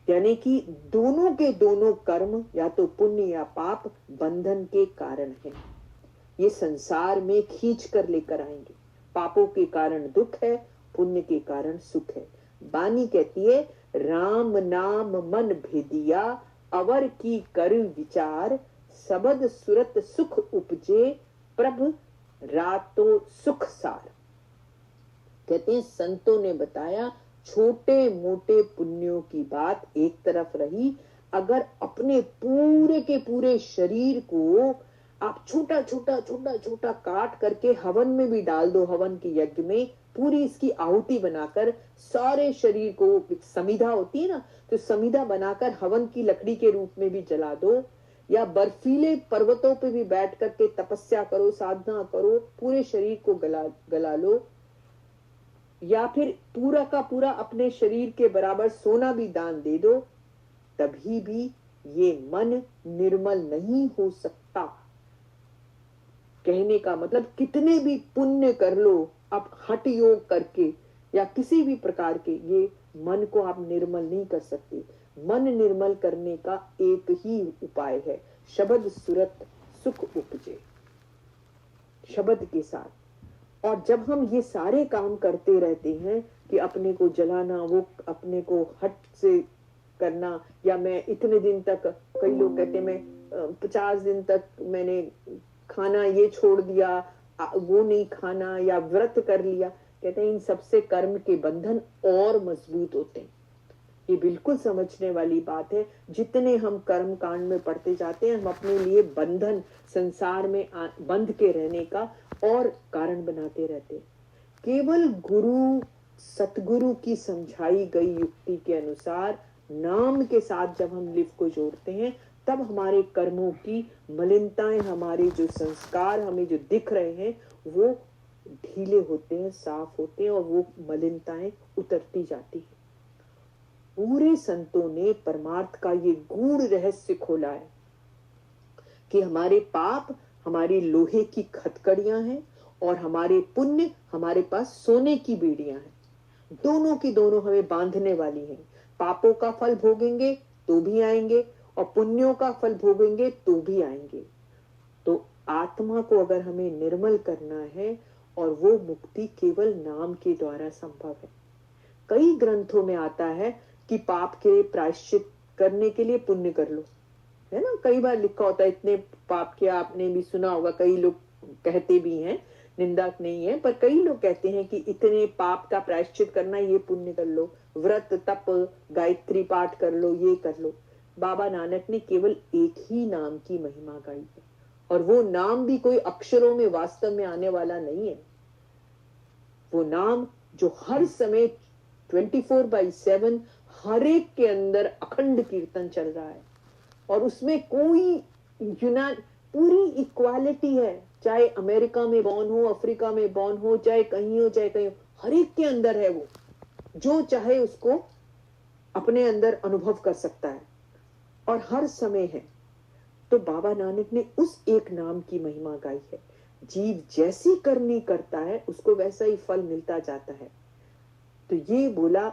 यानी कि दोनों के दोनों कर्म, या तो पुण्य या पाप, बंधन के कारण है। ये संसार में खींच कर लेकर आएंगे। पापों के कारण दुख है, पुण्य के कारण सुख है। बानी कहती है, राम नाम मन भेदिया, अवर की कर विचार, सबद सुरत सुख उपजे, प्रभ रातो सुख सार। कहते हैं संतों ने बताया, छोटे मोटे पुण्यों की बात एक तरफ रही, अगर अपने पूरे के पूरे शरीर को आप छोटा छोटा काट करके हवन में भी डाल दो, हवन के यज्ञ में पूरी इसकी आहुति बनाकर, सारे शरीर को, समिधा होती है ना, तो समिधा बनाकर हवन की लकड़ी के रूप में भी जला दो, या बर्फीले पर्वतों पे भी बैठ करके तपस्या करो, साधना करो, पूरे शरीर को गला लो, या फिर पूरा का पूरा अपने शरीर के बराबर सोना भी दान दे दो, तभी भी ये मन निर्मल नहीं हो सकता। कहने का मतलब, कितने भी पुण्य कर लो आप हठ योग करके या किसी भी प्रकार के, ये मन को आप निर्मल नहीं कर सकते। मन निर्मल करने का एक ही उपाय है, शब्द सुरत सुख उपजे, शब्द के साथ। और जब हम ये सारे काम करते रहते हैं कि अपने को जलाना, वो अपने को हट से करना, या मैं इतने दिन तक, कई लोग कहते मैं 50 दिन तक मैंने खाना ये छोड़ दिया, वो नहीं खाना, या व्रत कर लिया, कहते हैं इन सबसे कर्म के बंधन और मजबूत होते हैं। ये बिल्कुल समझने वाली बात है। जितने हम कर्म कांड में पढ़ते जाते हैं, हम अपने लिए बंधन, संसार में बंध के रहने का और कारण बनाते रहते हैं। केवल गुरु, सतगुरु की समझाई गई युक्ति के अनुसार नाम के साथ जब हम लिव को जोड़ते हैं, तब हमारे कर्मों की मलिनताएं, हमारे जो संस्कार हमें जो दिख रहे हैं, वो ढीले होते हैं, साफ होते हैं, और वो मलिनताएं उतरती जाती है। पूरे संतों ने परमार्थ का ये गूढ़ रहस्य खोला है कि हमारे पाप हमारी लोहे की खतकड़ियां हैं, और हमारे पुण्य हमारे पास सोने की बेड़ियां हैं। दोनों की दोनों हमें बांधने वाली हैं। पापों का फल भोगेंगे तो भी आएंगे, और पुण्यों का फल भोगेंगे तो भी आएंगे। तो आत्मा को अगर हमें निर्मल करना है, और वो मुक्ति केवल नाम के द्वारा संभव है। कई ग्रंथों में आता है कि पाप के प्रायश्चित करने के लिए पुण्य कर लो, है ना, कई बार लिखा होता है, इतने पाप किया, आपने भी सुना होगा, कई लोग कहते भी हैं, निंदा नहीं है, पर कई लोग कहते हैं कि इतने पाप का प्रायश्चित करना, ये पुण्य कर लो, व्रत तप गायत्री पाठ कर लो, ये कर लो। बाबा नानक ने केवल एक ही नाम की महिमा गाई है, और वो नाम भी कोई अक्षरों में वास्तव में आने वाला नहीं है। वो नाम जो हर समय 24/7 हर एक के अंदर अखंड कीर्तन चल रहा है, और उसमें कोई पूरी इक्वालिटी है, चाहे अमेरिका में बॉर्न हो, अफ्रीका में बॉर्न हो, चाहे कहीं हो, हर एक के अंदर है। वो जो चाहे उसको अपने अंदर अनुभव कर सकता है, और हर समय है। तो बाबा नानक ने उस एक नाम की महिमा गाई है। जीव जैसी करनी करता है, उसको वैसा ही फल मिलता जाता है। तो ये बोला,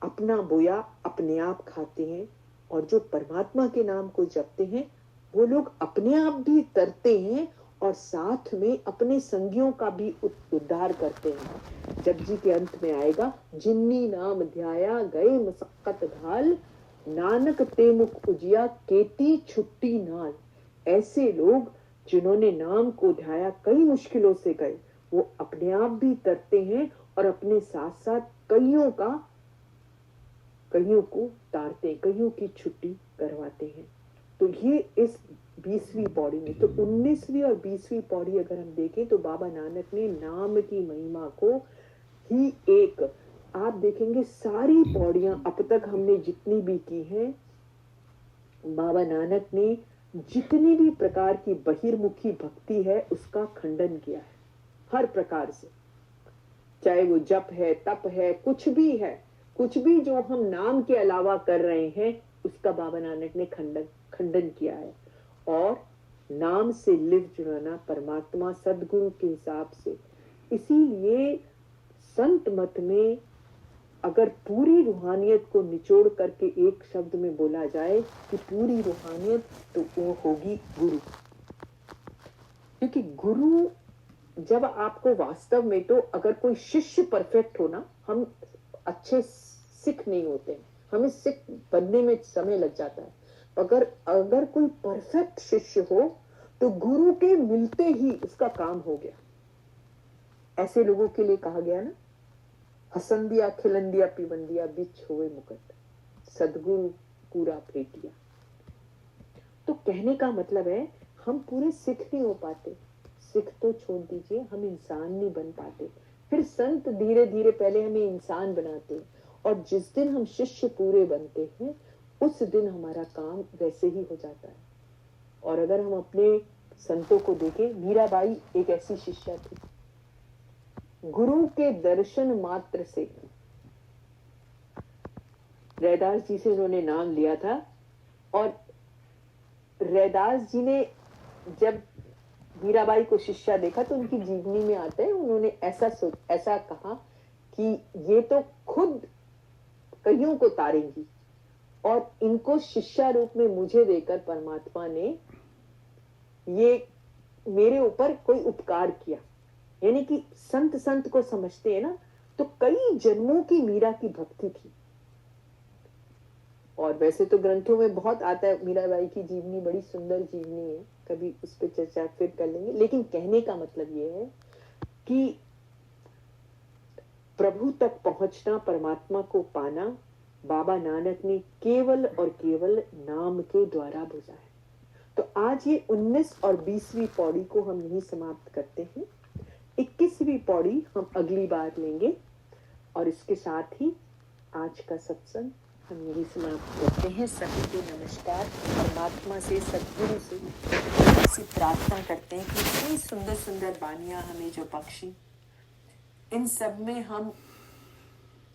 अपना बोया अपने आप खाते हैं, और जो परमात्मा के नाम को जपते हैं, वो लोग अपने आप भी तरते हैं, और साथ में अपने संगियों का भी उद्धार करते हैं। जपजी के अंत में आएगा, जिन्नी नाम ध्याया गए मसक्कत घाल, नानक ते मुख उजिया केती छुट्टी नाल। ऐसे लोग जिन्होंने नाम को ध्याया, कई मुश्किलों से गए, वो अपने आप भी तरते हैं, और अपने साथ साथ कईयों का कईयों को तारते, कईयों की छुट्टी करवाते हैं। तो ये इस 20वीं पौड़ी में, तो 19वीं और 20वीं पौड़ी अगर हम देखें तो बाबा नानक ने नाम की महिमा को ही एक, आप देखेंगे सारी पौड़ियां अब तक हमने जितनी भी की हैं, बाबा नानक ने जितनी भी प्रकार की बहिर्मुखी भक्ति है उसका खंडन किया है, हर प्रकार से, चाहे वो जप है, तप है, कुछ भी है, कुछ भी जो हम नाम के अलावा कर रहे हैं उसका बाबा नानक ने खंडन किया है। और नाम से लिव जुड़ाना परमात्मा सदगुरु के हिसाब से। इसीलिए संत मत में अगर पूरी रूहानियत को निचोड़ करके एक शब्द में बोला जाए कि पूरी रूहानियत, तो वो होगी गुरु। क्योंकि गुरु जब आपको वास्तव में, तो अगर कोई शिष्य परफेक्ट हो ना, हम अच्छे सिख नहीं होते, हमें सिख बनने में समय लग जाता है। अगर कोई परफेक्ट शिष्य हो तो गुरु के मिलते ही उसका काम हो गया। ऐसे लोगों के लिए कहा गया ना, हसंदिया खिलंदिया पिबंदिया बिच होए मुकट, सदगुरु पूरा फेटिया। तो कहने का मतलब है हम पूरे सिख नहीं हो पाते, सिख तो छोड़ दीजिए, हम इंसान नहीं बन पाते। फिर संत धीरे धीरे पहले हमें इंसान बनाते हैं, और जिस दिन हम शिष्य पूरे बनते हैं उस दिन हमारा काम वैसे ही हो जाता है। और अगर हम अपने संतों को देखें, मीराबाई एक ऐसी शिष्या थी, गुरु के दर्शन मात्र से रैदास जी से उन्होंने नाम लिया था। और रैदास जी ने जब मीराबाई को शिष्या देखा तो उनकी जीवनी में आता है, उन्होंने ऐसा कहा कि ये तो खुद कईयों को तारेंगी, और इनको शिष्या रूप में मुझे देकर परमात्मा ने ये मेरे ऊपर कोई उपकार किया। यानी कि संत को समझते हैं ना, तो कई जन्मों की मीरा की भक्ति थी। और वैसे तो ग्रंथों में बहुत आता है, मीराबाई की जीवनी बड़ी सुंदर जीवनी है, कभी उस पर चर्चा फिर कर लेंगे। लेकिन कहने का मतलब ये है कि प्रभु तक पहुंचना, परमात्मा को पाना, बाबा नानक ने केवल और केवल नाम के द्वारा बुझा है। तो आज ये 19 और 20वीं पौड़ी को हम यही समाप्त करते हैं। 21वीं पौड़ी हम अगली बार लेंगे, और इसके साथ ही आज का सत्संग हम यही समाप्त करते हैं। सभी को नमस्कार। परमात्मा से, सद्गुरु से प्रार्थना करते हैं कि इतनी सुंदर सुंदर बानियां हमें जो बख्शी, इन सब में हम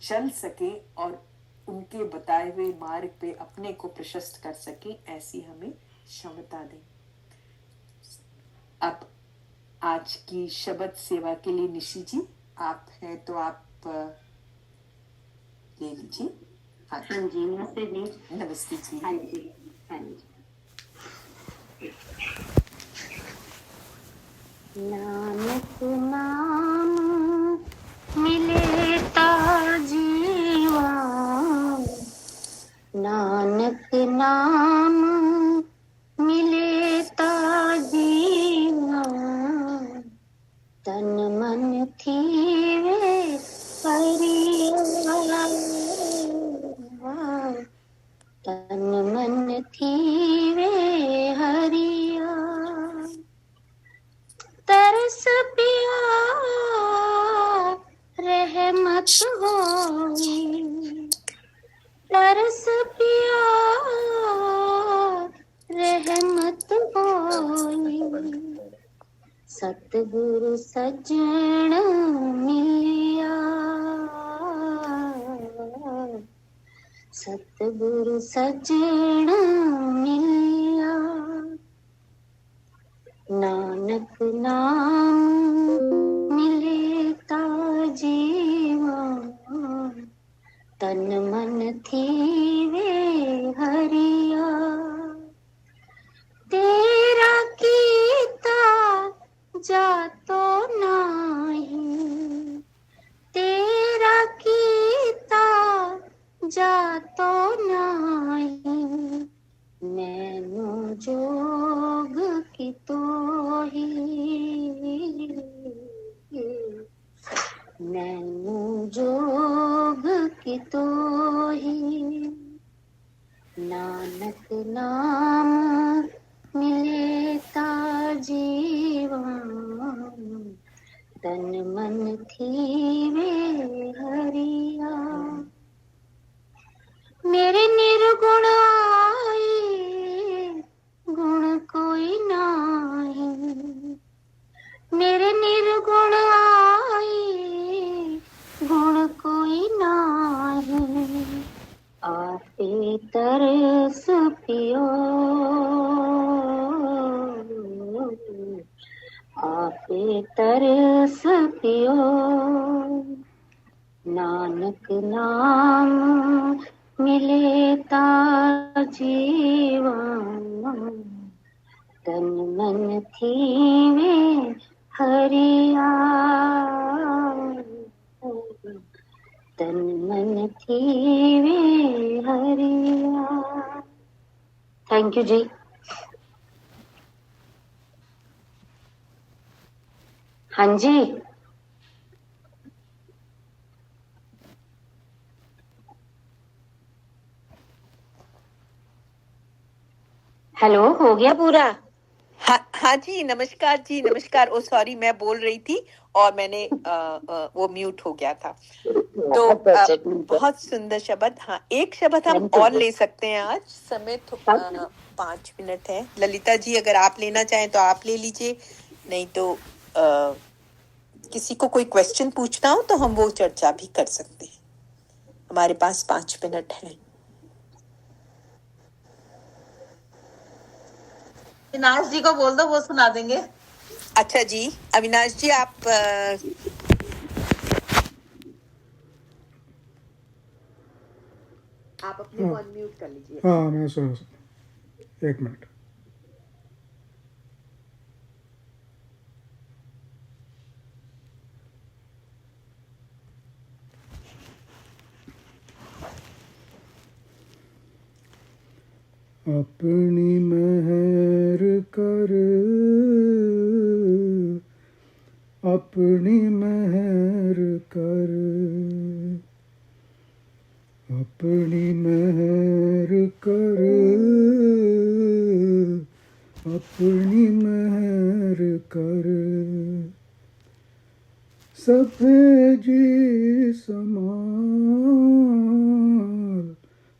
चल सके और उनके बताए हुए मार्ग पे अपने को प्रशस्त कर सके, ऐसी हमें क्षमता दें। अब आज की शब्द सेवा के लिए निशी जी आप हैं, तो आप ले लीजिए। हाँ जी, नमस्ते जी। नमस्ते जी। हाँ जी, हाँ जी। नानक नाम मिले ता जीवा, नानक नाम मिले ता जीवा, तन मन थीवे हरिया, तन मन थीवे हरिया, तरस पिया रहमत होई, तरस पिया रहमत होई, सतगुरु सजन मिलिया, सतगुरु सजन मिलिया, नानक नाम मिले ता जीवा, तन मन थीवे हरिया, तेरा कीता जातो नाही, तेरा कीता जातो नाही, मैनू जोग की तो ही, नैनो जोग की तोही नानक नाम मिले ता जीवन तन मन थीवे हरिया मेरे निर्गुण आए गुण कोई नाही मेरे निर्गुण आए गुण कोई नाही आपे तरस पियो आपे तरस पियो नानक नाम मिले ता जीवन तन मन थीवे हरिया तन मन थीवे हरिया। थैंक यू जी। हाँ जी हेलो हो गया पूरा। हाँ हाँ जी, नमस्कार जी, नमस्कार। ओ सॉरी, मैं बोल रही थी और मैंने वो म्यूट हो गया था। तो बहुत सुंदर शब्द। हाँ, एक शब्द हम और ले सकते हैं आज। समय 5 मिनट है। ललिता जी, अगर आप लेना चाहें तो आप ले लीजिए, नहीं तो किसी को कोई क्वेश्चन पूछना हो तो हम वो चर्चा भी कर सकते हैं। हमारे पास 5 मिनट है। अविनाश जी को बोल दो, वो सुना देंगे। अच्छा जी, अविनाश जी, आप अपने को अनम्यूट कर लीजिए। हाँ, मैं सुना। एक मिनट। अपनी मेहर कर, अपनी मेहर कर, अपनी मेहर कर, अपनी मेहर कर, सफेजी समाल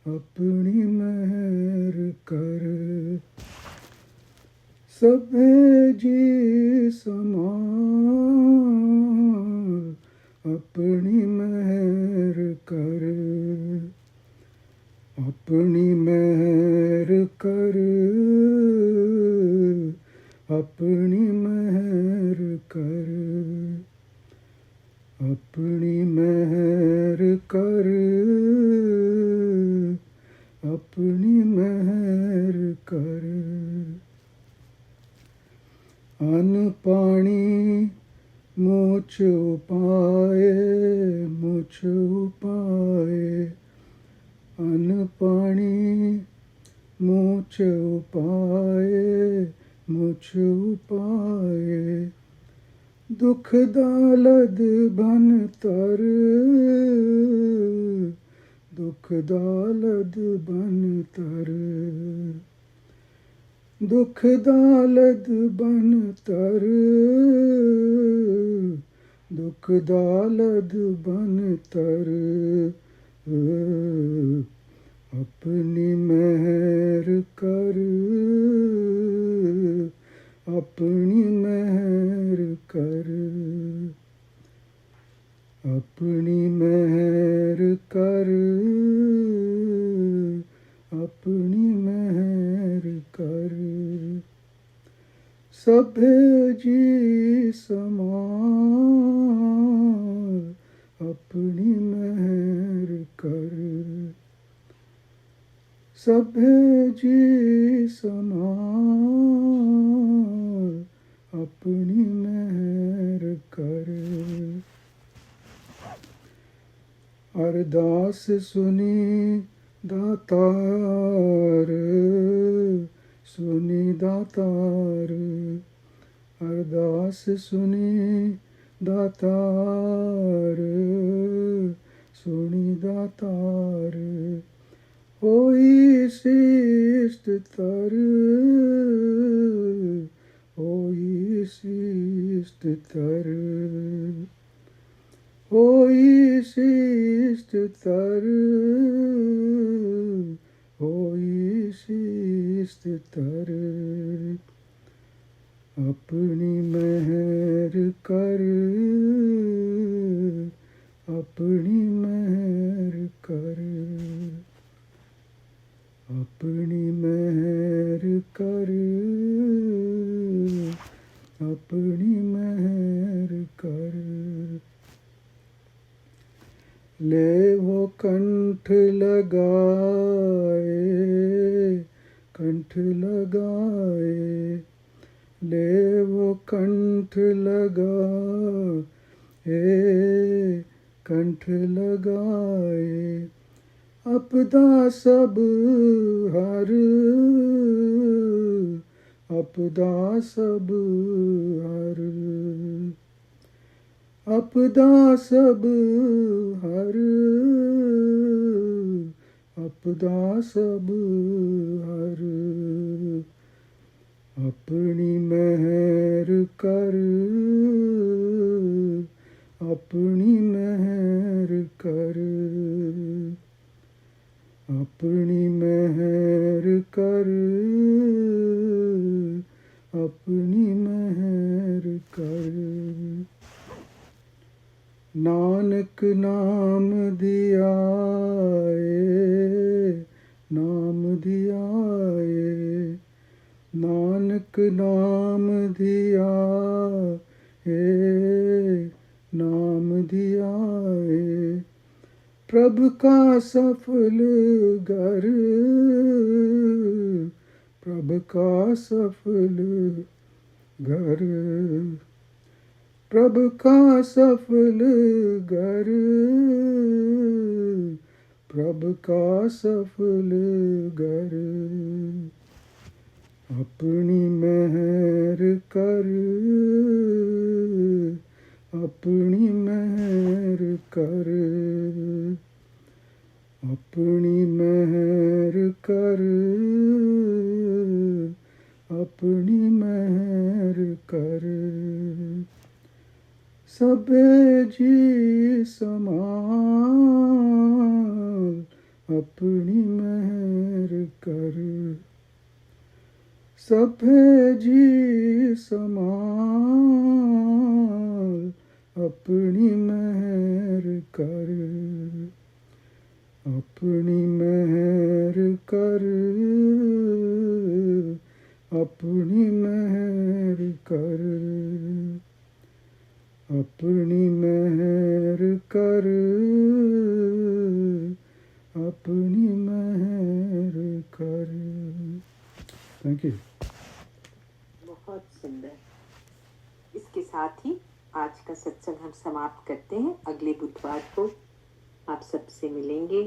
अपनी मेहर कर, सफेजी समाल अपनी मेहर कर, अपनी मेहर कर, अपनी मेहर कर, अपनी मेहर कर, अपनी मेहर कर, अन्न पानी मुझ उपाए, मुझ उपाए, अन्न पानी मुझ उपाए, मुझ उपाए, दुख दालद बन तर, दुख दालद बन तर, दुख दालद बन तर, दुख दालद बन तर, अपनी मेहर कर, अपनी मेहर कर, अपनी मेहर कर, अपनी मेहर कर, सभे जी समाल अपनी मेहर कर, सभे जी समाल अपनी मेहर कर, अरदास सुनी दातार, सुनी दातार, अरदास सुनी दातार सुनी दातार होई शिष्ट तर होई शिष्ट तर होई शिष्ट तर होई शिष्ट तर अपनी मेहर कर अपनी मेहर कर अपनी मेहर कर अपनी मेहर कर ले वो कंठ लगाए कंठ लगाए ले वो कंठ लगाए कंठ लगाए अपदा सब हर अपदा सब हर अपदा सब हर अपदा सब हर अपनी मेहर कर अपनी मेहर कर अपनी मेहर कर अपनी मेहर कर नानक नाम दिया नाम दिया नानक नाम दिया नाम दिया प्रभु का सफल घर प्रभु का सफल घर प्रभु का सफल घर प्रभु का सफल घर अपनी मेहर कर अपनी मेहर कर अपनी मेहर कर अपनी मेहर कर सबे जी समाल अपनी मेहर कर सबे जी समाल अपनी मेहर कर अपनी मेहर कर अपनी मेहर कर अपनी मेहर कर अपनी मेहर कर थैंक यू बहुत सुंदर। इसके साथ ही आज का सत्संग हम समाप्त करते हैं। अगले बुधवार को आप सबसे मिलेंगे।